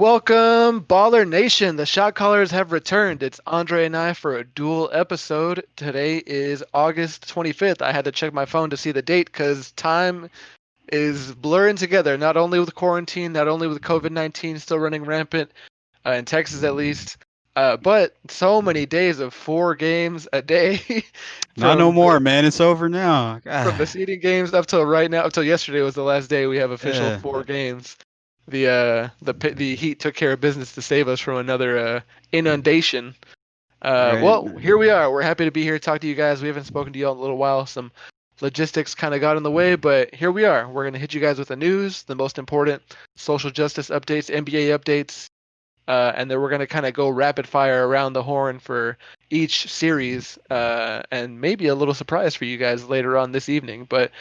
Welcome, Baller Nation. The Shotcallers have returned. It's Andre and I for a dual episode. Today is August 25th. I had to check my phone to see the date because time is blurring together, not only with quarantine, not only with COVID-19 still running rampant, in Texas at least, but so many days of 4 games a day Not no from more, man. It's over now. from the God. seeding games up till right now, up till yesterday was the last day we have official Yeah. 4 games. The Heat took care of business to save us from another inundation. Right. Well, here we are. We're happy to be here to talk to you guys. We haven't spoken to you all in a little while. Some logistics kind of got in the way, but here we are. We're gonna hit you guys with the news, the most important social justice updates, NBA updates, and then we're going to kind of go rapid fire around the horn for each series, and maybe a little surprise for you guys later on this evening. But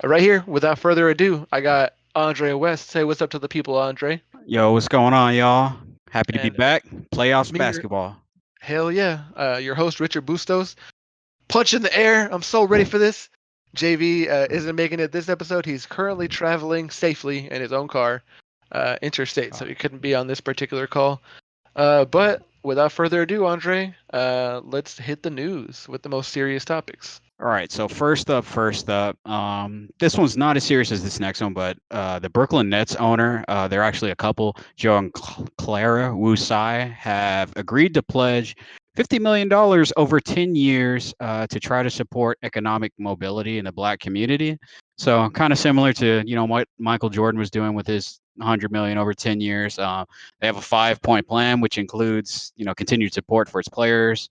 right here, without further ado, I got Andre West. Say what's up to the people, Andre. Yo, what's going on, y'all? Happy to be And back. Playoffs Mir, basketball. hell yeah, your host Richard Bustos. Punch in the air. I'm so ready for this. JV isn't making it this episode. He's currently traveling safely in his own car, interstate, so he couldn't be on this particular call. But without further ado, Andre, let's hit the news with the most serious topics. All right. So first up. This one's not as serious as this next one, but the Brooklyn Nets owner, they're actually a couple, Joe and Clara Wu Tsai, have agreed to pledge $50 million over 10 years to try to support economic mobility in the Black community. So kind of similar to what Michael Jordan was doing with his 100 million over 10 years. They have a 5-point plan, which includes continued support for its players.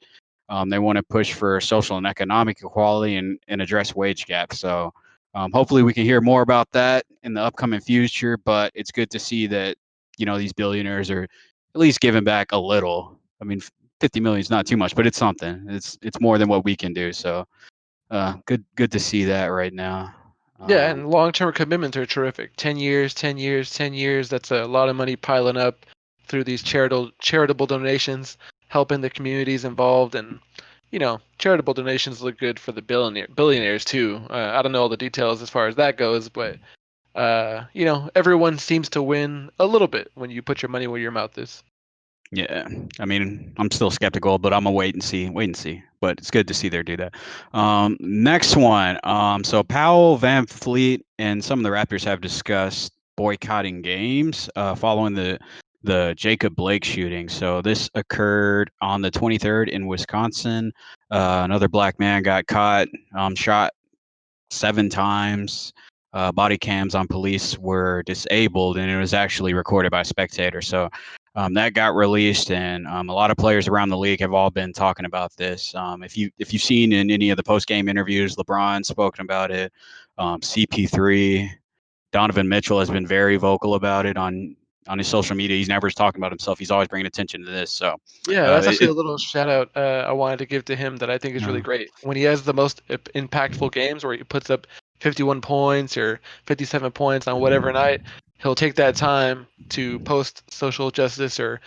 They want to push for social and economic equality and address wage gaps. So hopefully we can hear more about that in the upcoming future. But it's good to see that these billionaires are at least giving back a little. I mean, 50 million is not too much, but it's something. It's more than what we can do. So good to see that right now. Yeah, Um, and long-term commitments are terrific. 10 years, 10 years, 10 years. That's a lot of money piling up through these charitable donations, helping the communities involved, and charitable donations look good for the billionaires too. I don't know all the details as far as that goes, but everyone seems to win a little bit when you put your money where your mouth is. Yeah, I mean, I'm still skeptical, but I'm gonna wait and see. But it's good to see they do that. Next one. So Powell, Van Fleet, and some of the Raptors have discussed boycotting games following the Jacob Blake shooting. So this occurred on the 23rd in Wisconsin. Another black man got caught, shot 7 times. Body cams on police were disabled, and it was actually recorded by a spectator. So that got released, and a lot of players around the league have all been talking about this. If you've seen in any of the post game interviews, LeBron's spoken about it. CP3, Donovan Mitchell has been very vocal about it on his social media. He's never talking about himself. He's always bringing attention to this. So Yeah, uh, that's it, actually it a little shout out I wanted to give to him that I think is really uh, great. When he has the most impactful games where he puts up 51 points or 57 points on whatever night, he'll take that time to post social justice or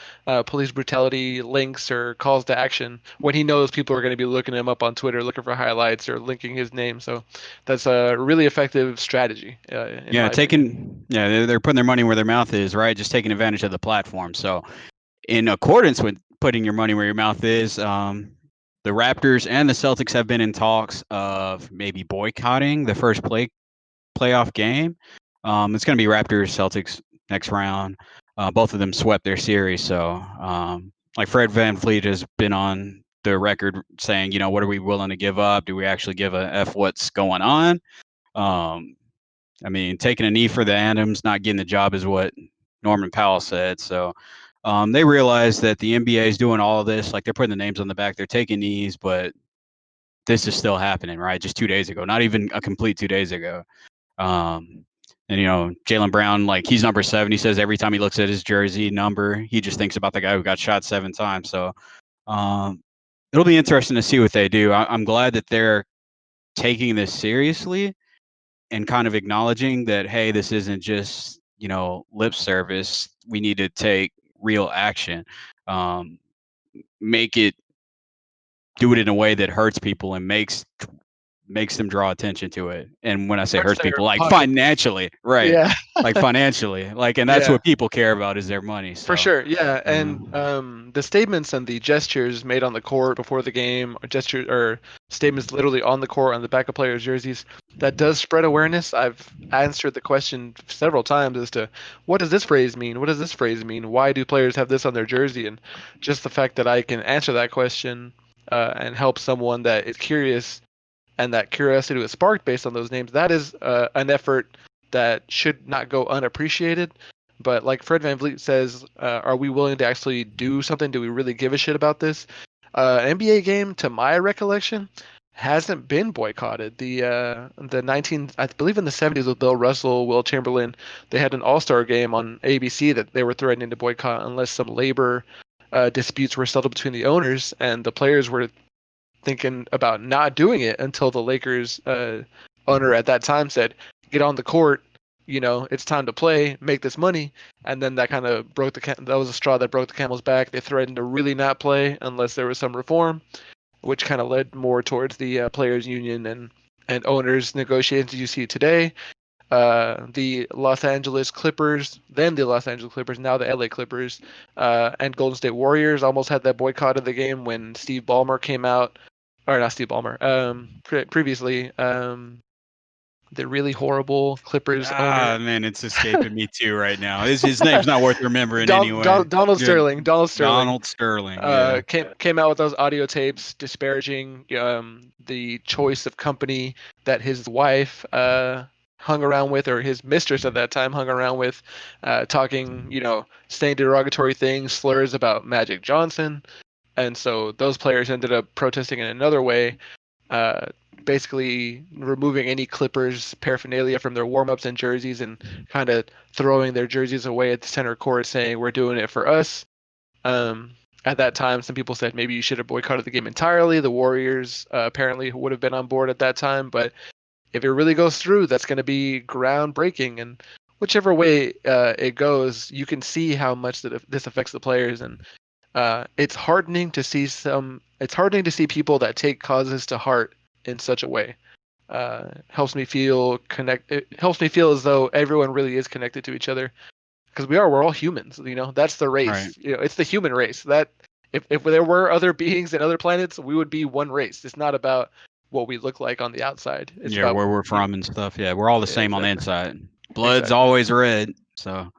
police brutality links or calls to action when he knows people are going to be looking him up on Twitter looking for highlights or linking his name. So that's a really effective strategy, in yeah, my opinion. they're putting their money where their mouth is, right? Just taking advantage of the platform. So in accordance with putting your money where your mouth is, the Raptors and the Celtics have been in talks of maybe boycotting the first playoff game. It's going to be Raptors Celtics next round. Both of them swept their series, so like Fred Van Fleet has been on the record saying, what are we willing to give up? Do we actually give a f what's going on? Um, I mean, taking a knee for the Adams, not getting the job is what Norman Powell said. So they realize that the NBA is doing all of this. Like they're putting the names on the back, they're taking knees, but this is still happening, right? Just 2 days ago, not even a complete 2 days ago. Um, and Jalen Brown, like he's number 7. He says every time he looks at his jersey number, he just thinks about the guy who got shot 7 times. So um, it'll be interesting to see what they do. I'm glad that they're taking this seriously and kind of acknowledging that, hey, this isn't just lip service. We need to take real action. Um, make it do it in a way that hurts people and makes makes them draw attention to it. And when I say Hurts hurts their people, like pockets. financially, right? Yeah. Like financially, like, and that's Yeah. what people care about is their money. For So, sure, yeah, and um, the statements and the gestures made on the court before the game, or gestures or statements literally on the court on the back of players' jerseys, that does spread awareness. I've answered the question several times as to what does this phrase mean? What does this phrase mean? Why do players have this on their jersey? And just the fact that I can answer that question and help someone that is curious and that curiosity was sparked based on those names, that is an effort that should not go unappreciated. But like Fred Van Vliet says, are we willing to actually do something? Do we really give a shit about this? An NBA game, to my recollection, hasn't been boycotted. The 19, I believe in the 70s with Bill Russell, Will Chamberlain, they had an All-Star game on ABC that they were threatening to boycott unless some labor disputes were settled between the owners, and the players were thinking about not doing it until the Lakers owner at that time said, "Get on the court, it's time to play, make this money." And then that kind of broke that was a straw that broke the camel's back. They threatened to really not play unless there was some reform, which kind of led more towards the players union and owners negotiations you see today. The Los Angeles Clippers, then the Los Angeles Clippers, now the LA Clippers, and Golden State Warriors almost had that boycott of the game when Steve Ballmer came out, or not Steve Ballmer, previously, the really horrible Clippers owner. man, it's escaping me too right now. His name's not worth remembering anyway. Donald Good, Sterling. Donald Sterling Donald Sterling. Yeah. came out with those audio tapes disparaging the choice of company that his wife hung around with, or his mistress at that time hung around with, talking, saying derogatory things, slurs about Magic Johnson. And so those players ended up protesting in another way, uh, basically removing any Clippers paraphernalia from their warm-ups and jerseys and kind of throwing their jerseys away at the center court, saying, "We're doing it for us." Um, at that time, some people said maybe you should have boycotted the game entirely. The Warriors apparently would have been on board at that time, but if it really goes through, that's going to be groundbreaking. And whichever way it goes, you can see how much this affects the players. And it's heartening to see It's heartening to see people that take causes to heart in such a way. Helps me feel It helps me feel as though everyone really is connected to each other, because we're all humans. That's the Right. race. It's the human race. That if there were other beings in other planets, we would be one race. It's not about what we look like on the outside. It's Yeah, about where we're from and stuff. Yeah, we're all the yeah, same on the exactly, inside. Blood's exactly. always red. So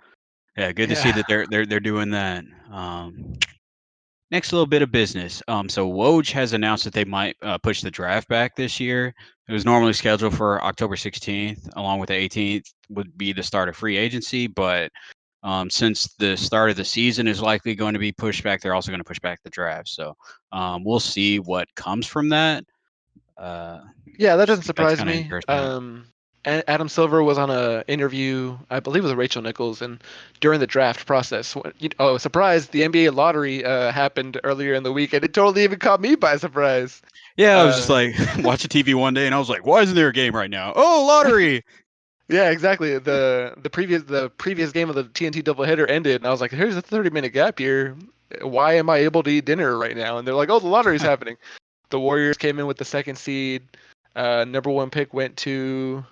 yeah, good to see Yeah. that they're doing that. Next little bit of business. So Woj has announced that they might push the draft back this year. It was normally scheduled for October 16th, along with the 18th would be the start of free agency. But since the start of the season is likely going to be pushed back, they're also going to push back the draft. So we'll see what comes from that. Uh, Yeah, that just doesn't think that's surprise kind of me. interesting. Adam Silver was on a interview, I believe with Rachel Nichols, and during the draft process, surprise! The NBA lottery happened earlier in the week, and it totally even caught me by surprise. Yeah, I was just Uh, like watching TV one day, and I was like, "Why isn't there a game right now?" Oh, lottery! yeah, exactly. The previous game of the TNT doubleheader ended, and I was like, "Here's a 30-minute gap here. Why am I able to eat dinner right now?" And they're like, "Oh, the lottery's happening." The Warriors came in with the second seed. Number one pick went to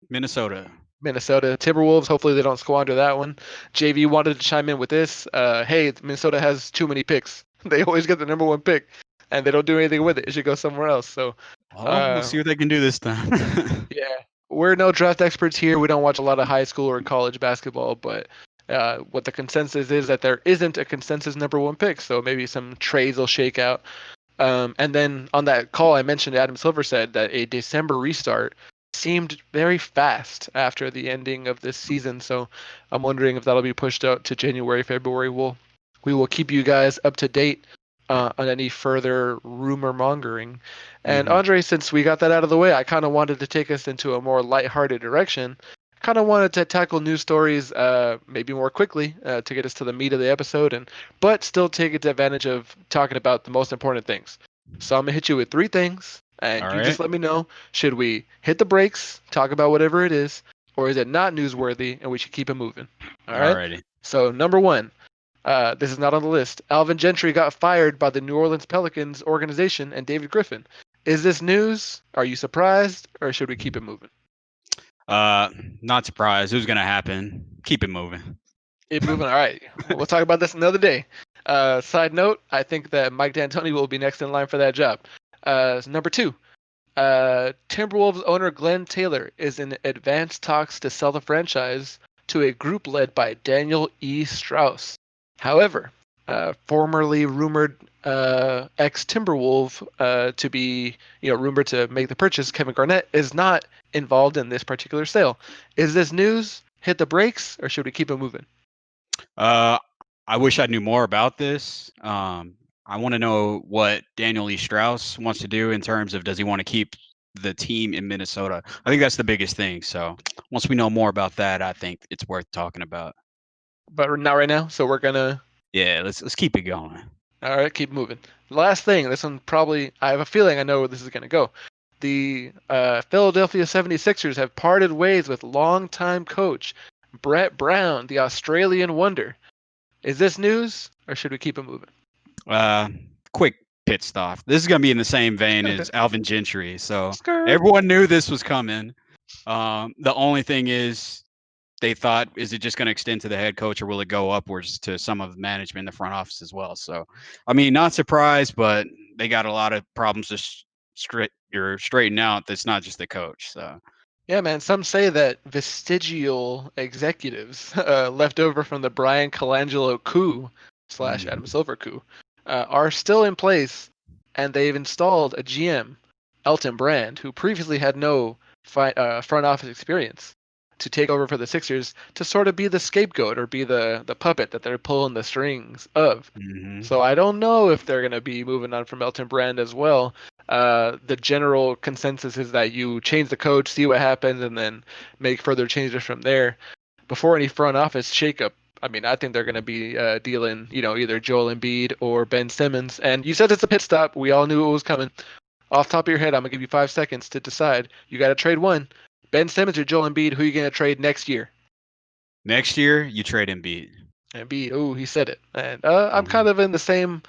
Minnesota. Minnesota Timberwolves. Hopefully they don't squander that one. JV wanted to chime in with this. Hey, Minnesota has too many picks. They always get the number one pick, and they don't do anything with it. It should go somewhere else. So, Well, we'll uh, see what they can do this time. yeah, we're no draft experts here. We don't watch a lot of high school or college basketball, but what the consensus is that there isn't a consensus number one pick. So maybe some trades will shake out. And then on that call, I mentioned Adam Silver said that a December restart seemed very fast after the ending of this season. So I'm wondering if that'll be pushed out to January, February. We will keep you guys up to date on any further rumor mongering. And Hmm. Andre, since we got that out of the way, I kind of wanted to take us into a more lighthearted direction. Kind of wanted to tackle news stories maybe more quickly to get us to the meat of the episode, but still take advantage of talking about the most important things. So I'm gonna hit you with three things, All and you just right. let me know: should we hit the brakes, talk about whatever it is, or is it not newsworthy and we should keep it moving? All All right. righty. So number one, this is not on the list. Alvin Gentry got fired by the New Orleans Pelicans organization and David Griffin. Is this news? Are you surprised, or should we keep it moving? Uh, Not surprised. It was gonna happen. Keep it moving. Keep moving. All right. We'll talk about this another day. Side note: I think that Mike D'Antoni will be next in line for that job. Number two. Timberwolves owner Glenn Taylor is in advanced talks to sell the franchise to a group led by Daniel E. Strauss. However, formerly rumored ex Timberwolf to be rumored to make the purchase, Kevin Garnett is not involved in this particular sale. Is this news? Hit the brakes, or should we keep it moving? Uh, I wish I knew more about this. I want to know what Daniel E. Strauss wants to do in terms of does he want to keep the team in Minnesota? I think that's the biggest thing. So once we know more about that, I think it's worth talking about. But not right now. So we're gonna. Yeah, let's keep it going. All right, keep moving. Last thing, this one probably, I have a feeling I know where this is going to go. The Philadelphia 76ers have parted ways with longtime coach Brett Brown, the Australian wonder. Is this news, or should we keep it moving? Uh, Quick pit stop. This is gonna be in the same vein as Alvin Gentry. So Skirt. everyone knew this was coming. The only thing is they thought, is it just going to extend to the head coach or will it go upwards to some of the management in the front office as well? So, I mean, not surprised, but they got a lot of problems to straighten out. That's not just the coach. So, Yeah, man. Some say that vestigial executives left over from the Brian Colangelo coup / Adam Silver coup are still in place, and they've installed a GM, Elton Brand, who previously had no front office experience, to take over for the Sixers to sort of be the scapegoat or be the puppet that they're pulling the strings of. mm-hmm. So I don't know if they're going to be moving on from Elton Brand as well. The general consensus is that you change the coach, see what happens, and then make further changes from there. Before any front office shakeup, I mean, I think they're going to be dealing, either Joel Embiid or Ben Simmons. And you said it's a pit stop. We all knew it was coming. Off the top of your head, I'm going to give you 5 seconds to decide. You got to trade one. Ben Simmons or Joel Embiid, who are you going to trade next year? Next year, you trade Embiid. Embiid, oh, he said it. And I'm kind of in the same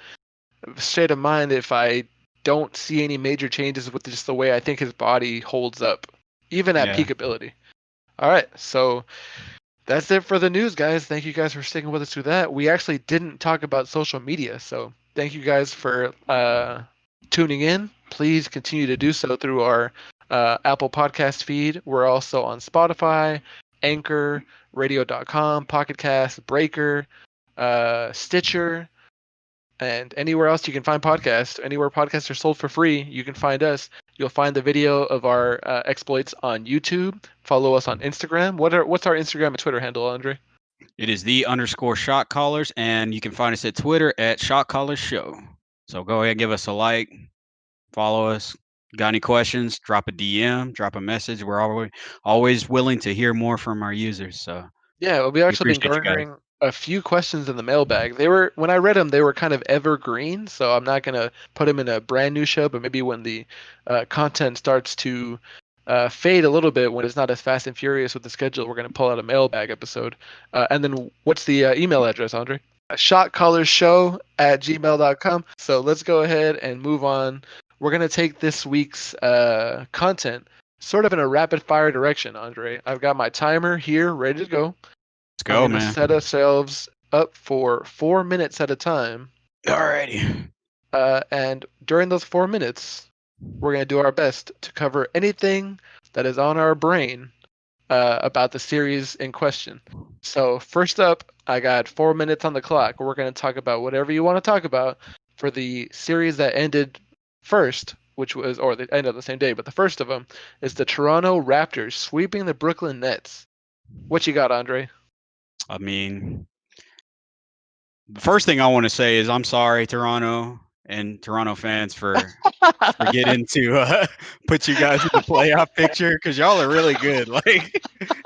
state of mind if I don't see any major changes with just the way I think his body holds up, even at Yeah. peak ability. All right, so that's it for the news, guys. Thank you guys for sticking with us through that. We actually didn't talk about social media, so thank you guys for tuning in. Please continue to do so through our Apple Podcast feed. We're also on Spotify, Anchor, Radio.com, Pocket Cast, Breaker, Stitcher, and anywhere else you can find podcasts. Anywhere podcasts are sold for free, you can find us. You'll find the video of our exploits on YouTube. Follow us on Instagram. What's our Instagram and Twitter handle, Andre? It is the _Shotcallers, and you can find us at Twitter at Shotcallers Show. So go ahead and give us a like, follow us. Got any questions? Drop a DM, drop a message. We're always willing to hear more from our users. So Yeah, well, we've we actually been appreciate you guys. garnering a few questions in the mailbag. They were, when I read them, they were kind of evergreen, so I'm not gonna put them in a brand new show. But maybe when the content starts to fade a little bit, when it's not as fast and furious with the schedule, we're gonna pull out a mailbag episode. And then what's the email address, Andre? Shotcallershow@gmail.com. So let's go ahead and move on. We're gonna take this week's content sort of in a rapid fire direction, Andre. I've got my timer here ready to go. Let's I'm go, going to man. set ourselves up for 4 minutes at a time. Alrighty. And during those 4 minutes, we're going to do our best to cover anything that is on our brain about the series in question. So, first up, I got 4 minutes on the clock. We're going to talk about whatever you want to talk about for the series that ended first, which was, or the end of the same day, but the first of them is the Toronto Raptors sweeping the Brooklyn Nets. What you got, Andre? I mean, the first thing I want to say is I'm sorry, Toronto and Toronto fans, for getting to put you guys in the playoff picture because y'all are really good. Like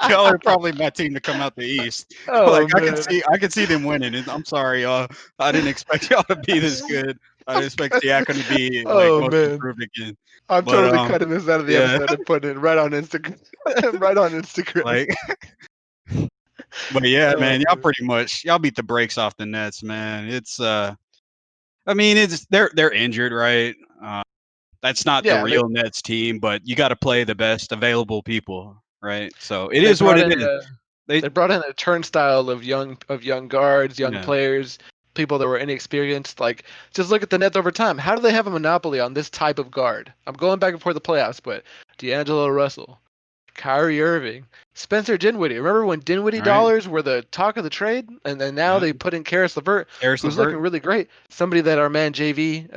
y'all are probably my team to come out the East. Oh Like man. I can see them winning. I'm sorry, y'all. I didn't expect y'all to be this good. I didn't expect Siakam to be like Oh most man. improved again. I'm But totally cutting this out of the yeah, episode and putting it right on Instagram. right on Instagram. like but yeah, Oh man, y'all man. pretty much y'all beat the brakes off the Nets, man. It's I mean, it's they're injured, right? that's not the Yeah, real Nets team, but you got to play the best available people, right? So it they is what brought it in is. a They they brought in a turnstile of young guards, young yeah, players, people that were inexperienced. Like, just look at the Nets over time. How do they have a monopoly on this type of guard? I'm going back before the playoffs, but D'Angelo Russell, Kyrie Irving, Spencer Dinwiddie. Remember when Dinwiddie all right. dollars were the talk of the trade, and then now Yeah, they put in Karis LeVert, Karis who's looking LeVert. really great. Somebody that our man JV,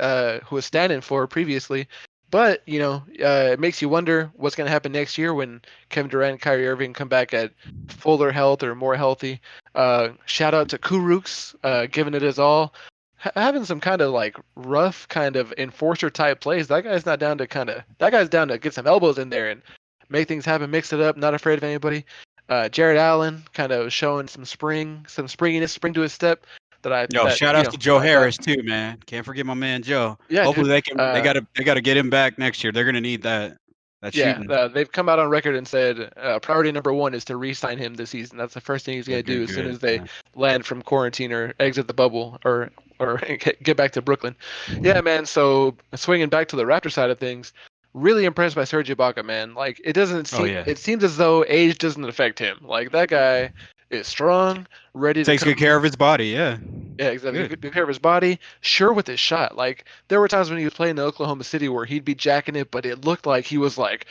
who was standing for previously. But it makes you wonder what's going to happen next year when Kevin Durant and Kyrie Irving come back at fuller health or more healthy. Shout out to Kuruks, giving it his all, having some kind of like rough kind of enforcer type plays. That guy's down to get some elbows in there and make things happen, mix it up, not afraid of anybody. Jared Allen kind of showing some springiness, spring to his step Yo, shout out to Joe I thought, Harris too, man. Can't forget my man Joe. yeah, Hopefully dude. they can. They gotta get him back next year. They're gonna need that Yeah, shooting. they've come out on record and said priority number one is to re-sign him this season. That's the first thing he's going to Good, do good, as soon good. as they Yeah. land from quarantine or exit the bubble or get back to Brooklyn. Yeah, man. So swinging back to the Raptor side of things, really impressed by Serge Ibaka, man. Like Oh yeah, it seems as though age doesn't affect him. Like that guy is strong, ready to takes good care come. of his body. Yeah, Yeah, exactly. good. Good care of his body. Sure with his shot. Like there were times when he was playing in Oklahoma City where he'd be jacking it, but it looked like he was like,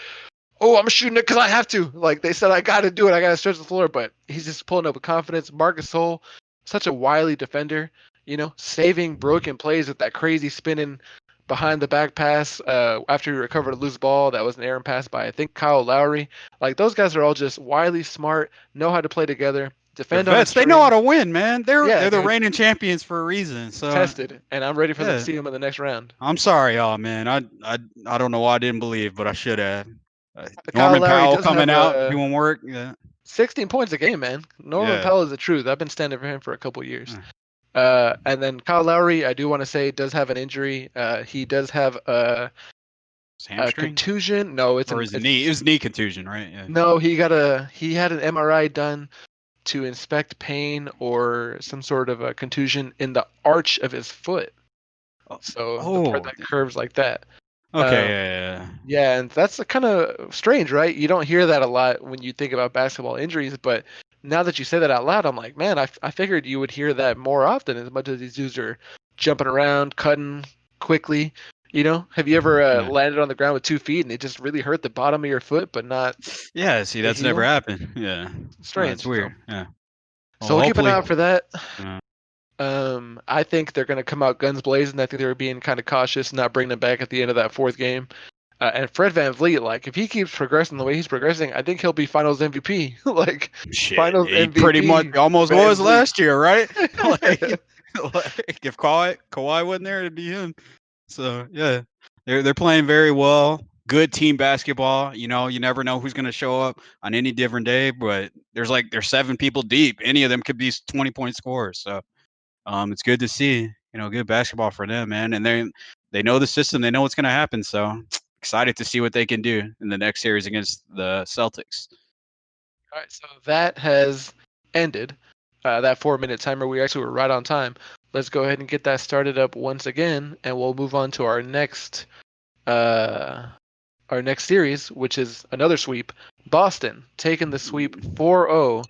oh, I'm shooting it because I have to. Like they said, I got to do it. I got to stretch the floor. But he's just pulling up with confidence. Marcus Gasol, such a wily defender. Saving broken plays with that crazy spinning behind the back pass after he recovered a loose ball that was an errant pass by I think Kyle Lowry. Like those guys are all just wily smart, know how to play together, They're defend on a vets. They know how string. to win, man. They're Yeah, they're the dude, reigning champions for a reason. So tested, and I'm ready for them to yeah, see him in the next round. I'm sorry, y'all, man. I don't know why I didn't believe, but I should have. Kyle Norman Lowry Powell does coming have out doing work. Yeah, 16 points a game, man. Norman yeah. Powell is the truth. I've been standing for him for a couple years. yeah. And then Kyle Lowry, I do want to say, does have an injury. He does have His a hamstring contusion. No, or his knee? It was knee contusion, right? Yeah. no. He had an MRI done to inspect pain or some sort of a contusion in the arch of his foot. Oh, So the part oh, that curves like that. okay. Um, Yeah. Yeah, and that's kind of strange, right? You don't hear that a lot when you think about basketball injuries, but now that you say that out loud, I'm like, man, I figured you would hear that more often as much as these dudes are jumping around, cutting quickly. Have you ever Yeah. landed on the ground with 2 feet and it just really hurt the bottom of your foot, but not Yeah. See, the that's never heel? happened. Yeah. Oh, that's Strange. So, weird. Yeah. so Well, we'll keep an eye hopefully. out for that. Uh, I think they're going to come out guns blazing. I think they were being kind of cautious, not bringing them back at the end of that fourth game. And Fred VanVleet, like, if he keeps progressing the way he's progressing, I think he'll be Finals MVP. Like, shit. Finals He pretty much MVP almost was VanVleet. last year, right? like, like if Kawhi wasn't there, it'd be him. So yeah, they're playing very well. Good team basketball. You never know who's going to show up on any different day, but there's 7 people deep. Any of them could be 20-point scorers. So it's good to see. Good basketball for them, man. And they know the system. They know what's going to happen. So excited to see what they can do in the next series against the Celtics. All right, so that has ended. That 4-minute timer. We actually were right on time. Let's go ahead and get that started up once again, and we'll move on to uh, our next series, which is another sweep. Boston taking the sweep 4-0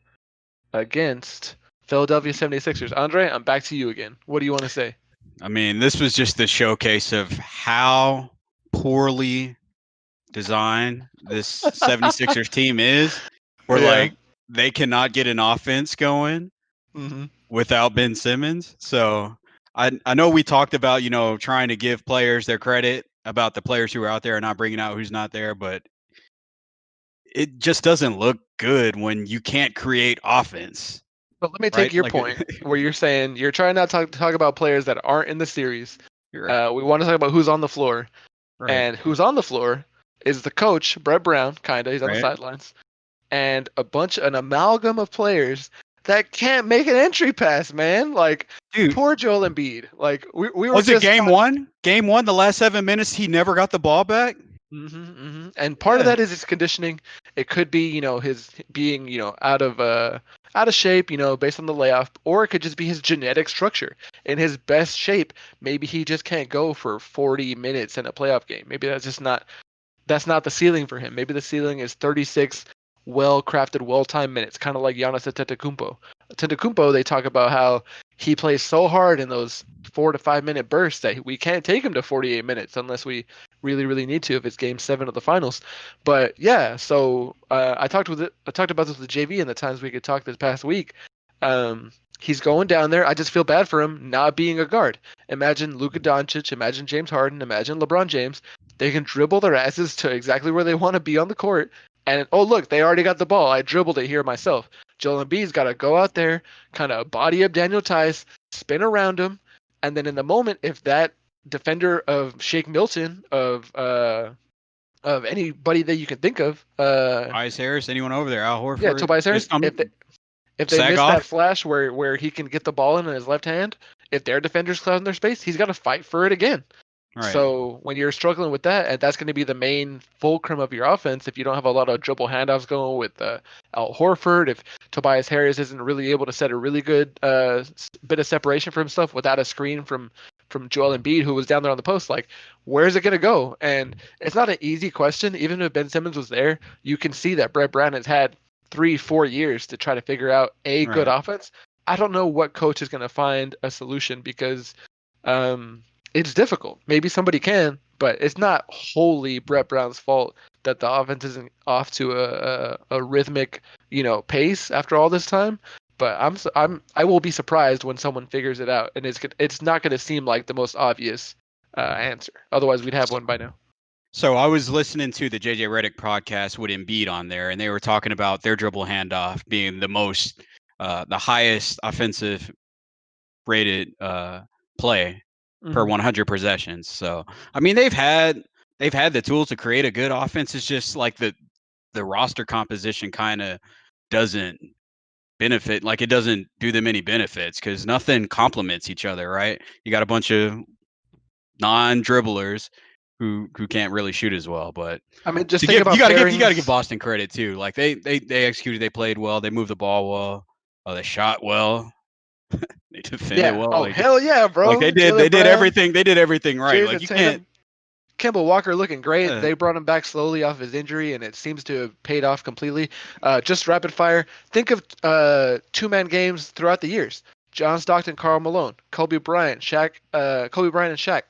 against Philadelphia 76ers. Andre, I'm back to you again. What do you want to say? I mean, this was just the showcase of how poorly designed this 76ers team is. Where Yeah. they cannot get an offense going Mm-hmm. without Ben Simmons. So I know we talked about, trying to give players their credit about the players who are out there and not bringing out who's not there, but it just doesn't look good when you can't create offense, But let me take right? your point where you're saying you're trying not to talk about players that aren't in the series. You're right. We want to talk about who's on the floor. Right. And who's on the floor is the coach, Brett Brown, kinda. He's on the Right. sidelines. And an amalgam of players that can't make an entry pass, man. Like, Dude, poor Joel Embiid. Like, we were was it just game one? Game one, the last 7 minutes, he never got the ball back? Mm-hmm, mm-hmm. And part of Yeah. that is his conditioning, It could be, his being, out of shape, based on the layoff, or it could just be his genetic structure. In his best shape, maybe he just can't go for 40 minutes in a playoff game. Maybe that's not the ceiling for him. Maybe the ceiling is 36 well-crafted, well-timed minutes, kind of like Giannis Antetokounmpo. Antetokounmpo, they talk about how he plays so hard in those 4 to 5 minute bursts that we can't take him to 48 minutes unless we really, really need to if it's Game 7 of the finals. But yeah, so I talked about this with JV in the times we could talk this past week. He's going down there. I just feel bad for him not being a guard. Imagine Luka Doncic, imagine James Harden, imagine LeBron James. They can dribble their asses to exactly where they want to be on the court. And oh look, they already got the ball. I dribbled it here myself. Joel Embiid's got to go out there, kind of body up Daniel Tice, spin around him, and then in the moment, if that defender of Shake Milton, of anybody that you can think of, Tobias Harris, anyone over there? Al Horford. yeah, Tobias Harris, if they miss that flash where he can get the ball in his left hand, if their defenders cloud in their space, he's got to fight for it again. Right. So when you're struggling with that, and that's going to be the main fulcrum of your offense, if you don't have a lot of dribble handoffs going with Al Horford, if Tobias Harris isn't really able to set a really good bit of separation for himself without a screen from Joel Embiid, who was down there on the post, like, where's it going to go? And it's not an easy question. Even if Ben Simmons was there, you can see that Brett Brown has had 3-4 years to try to figure out a good offense. I don't know what coach is going to find a solution because it's difficult. Maybe somebody can, but it's not wholly Brett Brown's fault that the offense isn't off to a rhythmic, pace after all this time. But I will be surprised when someone figures it out, and it's not going to seem like the most obvious answer. Otherwise, we'd have one by now. So I was listening to the JJ Redick podcast with Embiid on there, and they were talking about their dribble handoff being the highest offensive rated play per 100 possessions. So I mean, they've had the tools to create a good offense. It's just like the roster composition kind of doesn't benefit, like it doesn't do them any benefits because nothing complements each other, right? You got a bunch of non-dribblers who can't really shoot as well. But I mean, just think about you got to give Boston credit too. Like they executed, they played well, they moved the ball well, they shot well. They defended well. Oh, hell yeah, bro. Like they did everything. They did everything right. Jason like you Tatum, can't. Kemba Walker looking great. They brought him back slowly off his injury, and it seems to have paid off completely. Just rapid fire. Think of two-man games throughout the years. John Stockton, Karl Malone, Kobe Bryant, and Shaq,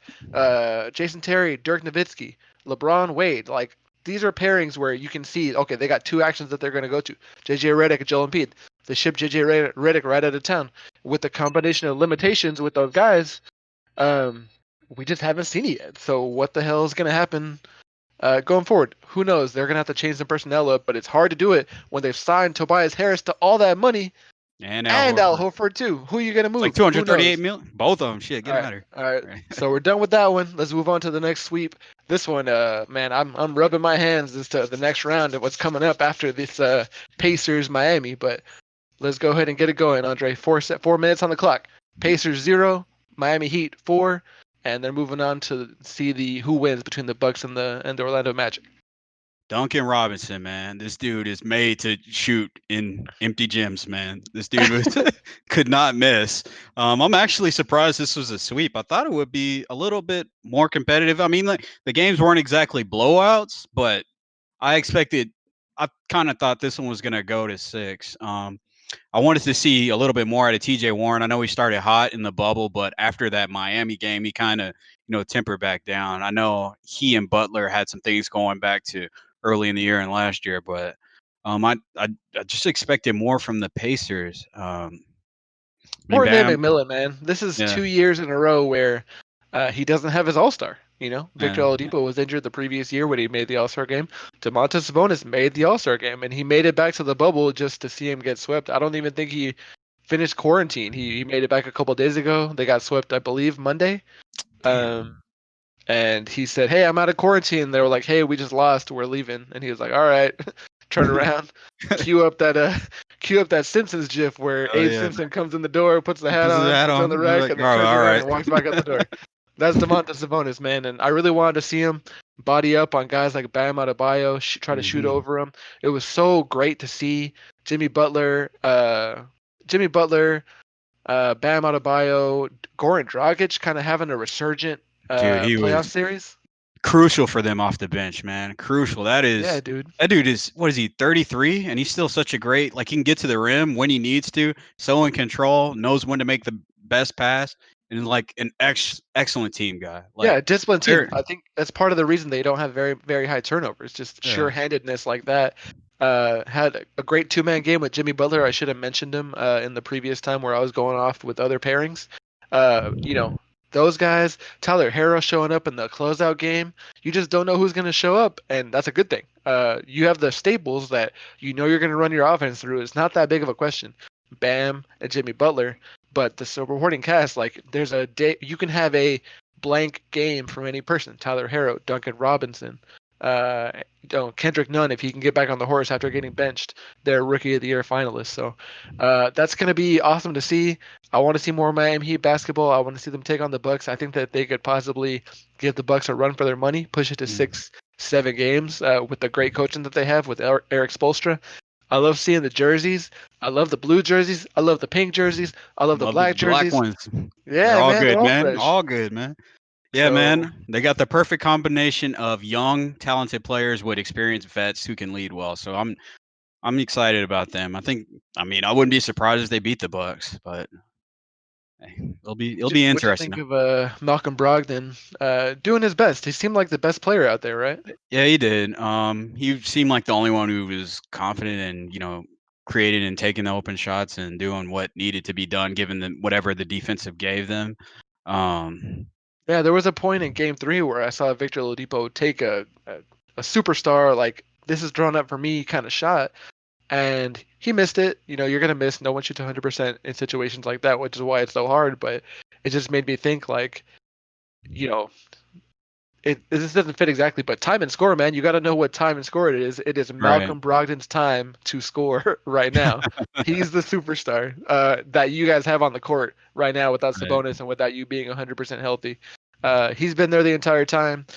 Jason Terry, Dirk Nowitzki, LeBron, Wade. Like, these are pairings where you can see, okay, they got two actions that they're going to go to. JJ Redick and Joel Embiid. They ship JJ Redick right out of town. With the combination of limitations with those guys, we just haven't seen it yet. So what the hell is going to happen going forward? Who knows? They're going to have to change the personnel up, but it's hard to do it when they've signed Tobias Harris to all that money and Al Horford too. Who are you going to move? It's like $238 million. Both of them. Shit, get them out of here. All right. So we're done with that one. Let's move on to the next sweep. This one, man, I'm rubbing my hands as to the next round of what's coming up after this Pacers Miami, but let's go ahead and get it going, Andre. 4 minutes on the clock. Pacers 0, Miami Heat 4, and they're moving on to see who wins between the Bucks and the Orlando Magic. Duncan Robinson, man, this dude is made to shoot in empty gyms, man. This dude could not miss. I'm actually surprised this was a sweep. I thought it would be a little bit more competitive. I mean, like the games weren't exactly blowouts, but I kind of thought this one was going to go to 6. I wanted to see a little bit more out of TJ Warren. I know he started hot in the bubble, but after that Miami game, he kind of, tempered back down. I know he and Butler had some things going back to early in the year and last year, but I just expected more from the Pacers. More than McMillan, man. This is 2 years in a row where he doesn't have his All-Star. Victor Oladipo was injured the previous year when he made the All-Star game. Domantas Sabonis made the All-Star game, and he made it back to the bubble just to see him get swept. I don't even think he finished quarantine. He made it back a couple days ago. They got swept, I believe, Monday. And he said, "Hey, I'm out of quarantine." They were like, "Hey, we just lost. We're leaving." And he was like, "All right." Turn around, cue up that Simpsons gif where Abe Simpson comes in the door, puts the hat on the rack, and then turns around and walks back out the door. That's Domantas Sabonis, man, and I really wanted to see him. body up on guys like Bam Adebayo, try to shoot Hmm. over them. It was so great to see Jimmy Butler, Jimmy Butler, Bam Adebayo, Goran Dragic kind of having a resurgent Dude, he was playoff series. crucial for them off the bench, man. Crucial. Yeah, dude. That dude is, what is he, 33? And he's still such a great, like, he can get to the rim when he needs to, so in control, knows when to make the best pass, and like an excellent team guy. Like, Yeah, disciplined team. they're I think that's part of the reason they don't have very high turnovers. Just yeah, sure-handedness like that. Had a great two-man game with Jimmy Butler. I should have mentioned him in the previous time where I was going off with other pairings. You know, those guys, Tyler Harrow showing up in the closeout game. You just don't know who's going to show up, and that's a good thing. You have the staples that you know you're going to run your offense through. It's not that big of a question. Bam and Jimmy Butler. But the supporting cast, like, there's a day you can have a blank game from any person. Tyler Harrow, Duncan Robinson, uh, Kendrick Nunn, if he can get back on the horse after getting benched, they're Rookie of the Year finalists. So that's going to be awesome to see. I want to see more Miami Heat basketball. I want to see them take on the Bucks. I think that they could possibly give the Bucks a run for their money, push it to mm, 6, 7 games with the great coaching that they have with Eric Spoelstra. I love seeing the jerseys. I love the blue jerseys. I love the pink jerseys. I love the love the black black jerseys. ones. They're Yeah, all man, they're good, all man. fresh. All good, man. Yeah, So man. They got the perfect combination of young, talented players with experienced vets who can lead well. So I'm excited about them. I mean, I wouldn't be surprised if they beat the Bucks, but hey, it'll be what'd you interesting. think of Malcolm Brogdon doing his best? He seemed like the best player out there, right? Yeah, he did. He seemed like the only one who was confident and, creating and taking the open shots and doing what needed to be done given whatever the defensive gave them. Um, Yeah, there was a point in Game 3 where I saw Victor Oladipo take a superstar like this is drawn up for me kind of shot, and he missed it. You know, you're gonna miss. No one shoots 100% in situations like that, which is why it's so hard. But it just made me think like, you know, this doesn't fit exactly, but time and score, man. You got to know what time and score it is. It is right, Malcolm Brogdon's time to score right now. He's the superstar that you guys have on the court right now without right. Sabonis and without you being 100% healthy. He's been there the entire time.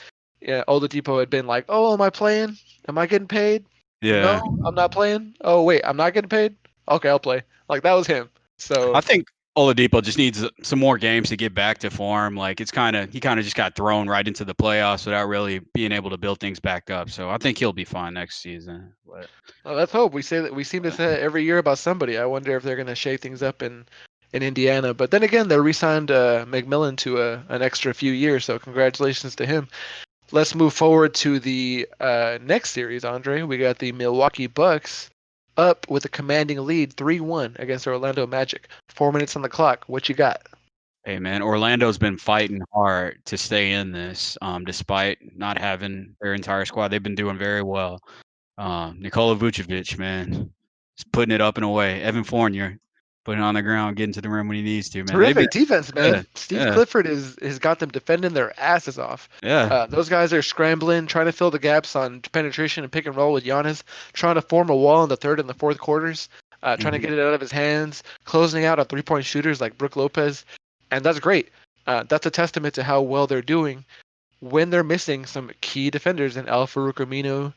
Yeah, Oladipo had been like, "Oh, am I playing? Am I getting paid? Yeah. No, I'm not playing. Oh, wait, I'm not getting paid. Okay, I'll play." Like that was him. I So think Oladipo just needs some more games to get back to form. Like he kind of just got thrown right into the playoffs without really being able to build things back up. So I think he'll be fine next season. well, let's hope. We say that we seem to say it every year about somebody. I wonder if they're going to shake things up in Indiana. But then again, they re-signed McMillan to an extra few years, so congratulations to him. Let's move forward to the next series, Andre. We got the Milwaukee Bucks up with a commanding lead, 3-1 against Orlando Magic. 4 minutes on the clock. What you got? Hey man, Orlando's been fighting hard to stay in this, despite not having their entire squad. They've been doing very well. Nikola Vucevic, man, is putting it up and away. Evan Fournier, putting it on the ground, getting to the rim when he needs to. Man, they've been Terrific defense, yeah, man. Steve yeah, Clifford has got them defending their asses off. yeah. Those guys are scrambling, trying to fill the gaps on penetration and pick and roll with Giannis, trying to form a wall in the third and the fourth quarters, trying to Hmm. get it out of his hands, closing out on three-point shooters like Brook Lopez, and that's great. That's a testament to how well they're doing when they're missing some key defenders in Al Farouk Amino,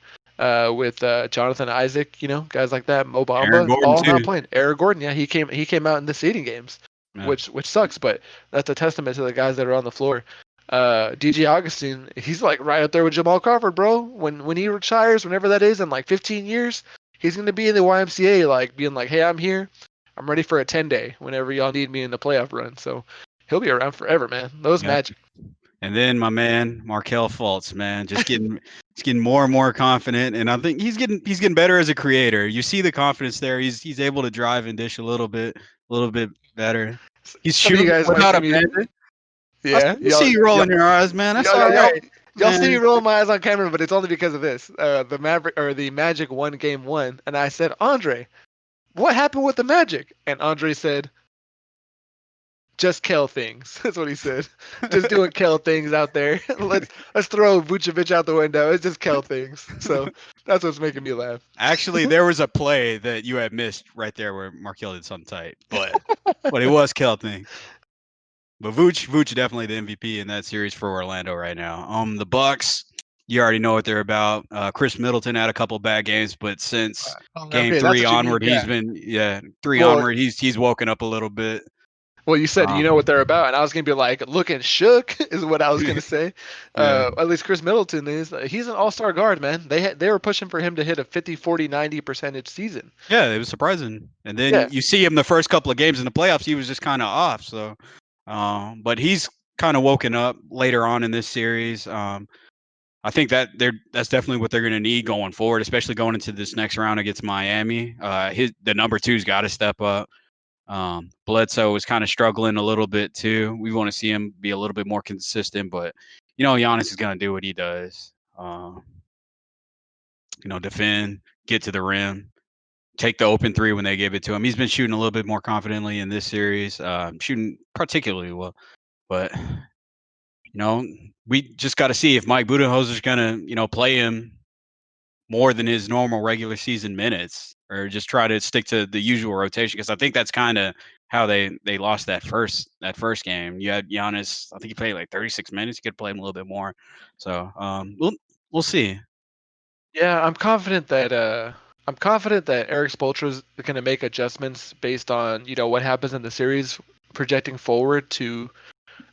with Jonathan Isaac, guys like that, Mo Aaron Bamba, Gordon all not too. playing. Eric Gordon, yeah, he came out in the seeding games, Yeah. which sucks, but that's a testament to the guys that are on the floor. DJ Augustine, he's like right up there with Jamal Crawford, bro. When he retires, whenever that is, in like 15 years, he's gonna be in the YMCA, like being like, "Hey, I'm here. I'm ready for a 10-day whenever y'all need me in the playoff run." So he'll be around forever, man. Those Yep. Magic. And then my man Markel Fultz, man, just getting more and more confident, and I think he's getting better as a creator. You see the confidence there. He's able to drive and dish a little bit better. He's Some of you shooting guys might without see a me. bandit. Yeah, I see you y'all, rolling your eyes, man. That's y'all, all y'all, right, y'all, y'all see me man. rolling my eyes on camera, but it's only because of this. The Maverick or the Magic won game one, and I said, Andre, what happened with the Magic? And Andre said, just Kel things. That's what he said. Just doing Kel things out there. let's throw Vucevic out the window. It's just Kel things. So that's what's making me laugh. Actually, there was a play that you had missed right there where Markel did something tight, but it was Kel thing. But Vooch definitely the MVP in that series for Orlando right now. The Bucks, you already know what they're about. Chris Middleton had a couple bad games, but since game Okay, that's three what you mean. onward, Yeah. three Well, onward, he's woken up a little bit. well, you said you know what Um, they're about, and I was gonna be like, looking shook is what I was gonna say. yeah, At least Chris Middleton is. He's an all-star guard, man. They were pushing for him to hit a 50, 40, 90% season. yeah, it was surprising. And then Yeah. you see him the first couple of games in the playoffs, he was just kind of off. So, but he's kind of woken up later on in this series. I think that's definitely what they're going to need going forward, especially going into this next round against Miami. The number two's got to step up. Bledsoe is kind of struggling a little bit too. We want to see him be a little bit more consistent, but Giannis is going to do what he does. Defend, get to the rim, take the open three when they give it to him. He's been shooting a little bit more confidently in this series, shooting particularly well. But we just got to see if Mike Budenholzer's going to play him more than his normal regular season minutes, or just try to stick to the usual rotation, because I think that's kind of how they lost that first game. You had Giannis, I think he played like 36 minutes. You could play him a little bit more. So we'll see. Yeah, I'm confident that Eric Spoelstra is going to make adjustments based on what happens in the series, projecting forward to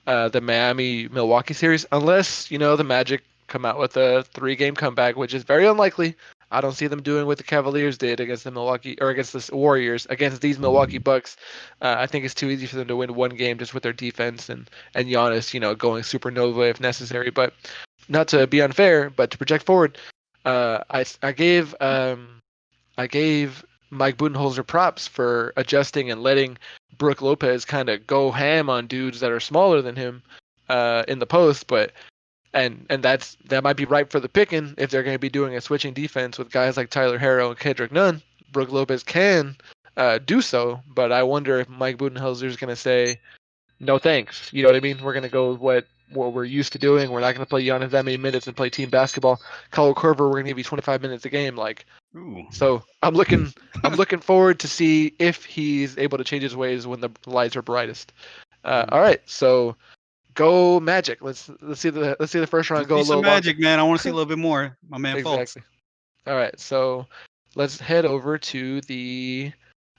the Miami Milwaukee series, unless the Magic come out with a 3-game comeback, which is very unlikely. I don't see them doing what the Cavaliers did against the Milwaukee or against the Warriors against these Milwaukee Bucks. I think it's too easy for them to win one game just with their defense and Giannis, going supernova if necessary. But not to be unfair, but to project forward, I gave Mike Budenholzer props for adjusting and letting Brooke Lopez kind of go ham on dudes that are smaller than him in the post, but that might be ripe for the picking if they're going to be doing a switching defense with guys like Tyler Harrow and Kendrick Nunn. Brooke Lopez can do so, but I wonder if Mike Budenholzer is going to say no thanks. You know what I mean? We're going to go with what we're used to doing. We're not going to play Giannis that many minutes and play team basketball. Kyle Korver, we're going to give you 25 minutes a game. Like, Ooh. so I'm looking forward to see if he's able to change his ways when the lights are brightest. All right, so go Magic. Let's see the first round Let's go see a some little longer. magic, man. I want to see a little bit more. My man Fultz. Exactly. All right, so let's head over to the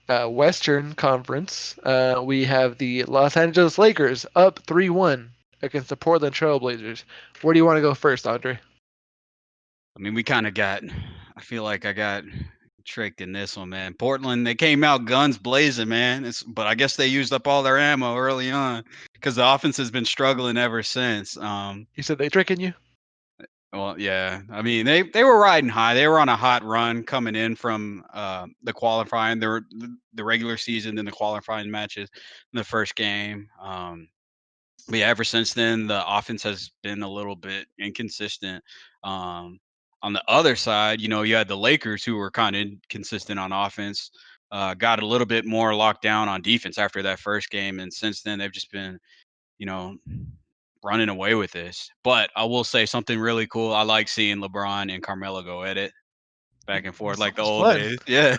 Western Conference. We have the Los Angeles Lakers up 3-1 against the Portland Trailblazers. Where do you want to go first, Andre? I mean, I feel like I got tricked in this one, man. Portland, they came out guns blazing, man. But I guess they used up all their ammo early on, because the offense has been struggling ever since. You said they tricking you? Well, yeah. I mean, they were riding high. They were on a hot run coming in from the qualifying, the regular season, then the qualifying matches in the first game. But yeah, ever since then, the offense has been a little bit inconsistent. Um, on the other side, you had the Lakers, who were kind of inconsistent on offense. Got a little bit more locked down on defense after that first game, and since then they've just been, you know, running away with this. But I will say something really cool. I like seeing LeBron and Carmelo go at it back and forth It's so like the much old fun. days. Yeah.